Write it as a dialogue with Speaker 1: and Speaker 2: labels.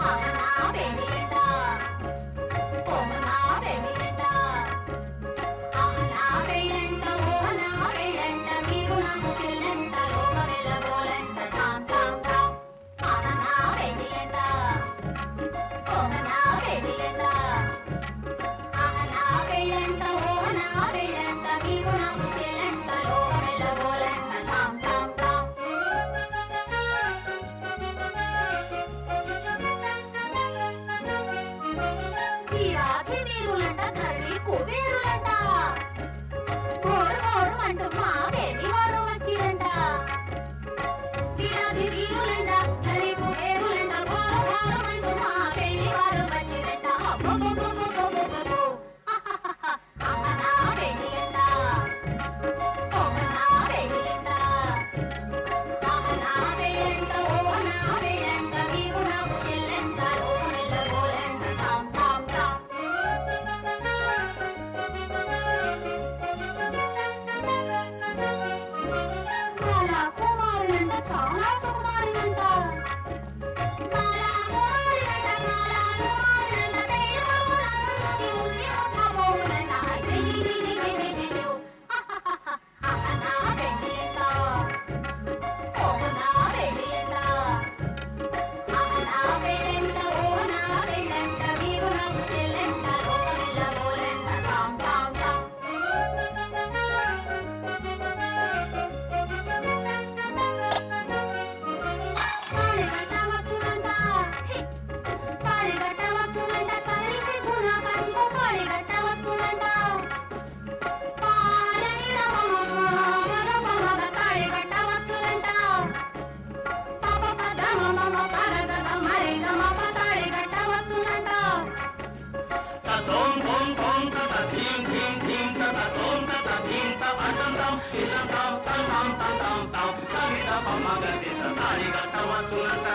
Speaker 1: అమనా పెళ్ళిట ఓమనా పెళ్ళిట అమనా పెళ్ళంట ఓమనా పెళ్ళంట మీకు నాకు చెల్లెంట లోక వెళ్ళగోలంట టామ్ టామ్ టామ్ అమనా పెళ్ళిట ఓమనా పెళ్ళిట అమనా పెళ్ళంట ఓమనా పెళ్ళంట మీకు నాకు చెల్లెంట లోక వెళ్ళగోలంట టామ్ టామ్ టామ్ జీవాది వీరులంట ధరణి కుబేరులంట గోడు గోడు అంటూ మా పెళ్లి వాడు వచ్చిరంట వీరాది వీరులంట ధరణి కుబేరులంట గోడు గోడు అంటూ మా పెళ్లి వాడు వచ్చిరంట అబ్బబ్బబ్బబ్బబ్బబ్బబ్బో. అమ్మనా పెళ్ళియంట ఓమనా పెళ్ళియంట అమనా పెళ్ళంట ఓమనా పెళ్ళంట మీకు నాకు చెల్లెంట లోకం వెళ్ళగోలంట టామ్ టామ్ టామ్ చాలా కుమారులంట చాలా కుమారులంట చాలా కుమారులంట చాలా కుమారులంట పేరునందుకి ఉన్ని ఉట్టబోవులంట అయ్యయ్యయ్యయ్యయ్యయ్యో. అమనా పెళ్ళియంట ఓమనా పెళ్ళియంట అమనా పెళ్ళంట ఓమనా పెళ్ళంట మీకు నాకు చెల్లెంట లోకం వెళ్ళగోలంట టామ్ టామ్ టామ్ కాళిగట్టవచ్చునంట కాళిగట్టవచ్చునంట కలిసి గుణకంకు కాళిగట్టవచ్చునంట పాలని రమమగ మగ కాళిగట్టవచ్చునంట పాప పద మమ పరద మరి గమ కాళిగట్టవచ్చునంట
Speaker 2: తోం తోం తోం తత ధీం ధీం ధీం తత తోం తత ధీం తత అటంతం ఇటంతం తంతం తంతం తం కవిత పమగతి తాళి కట్టవచ్చునంట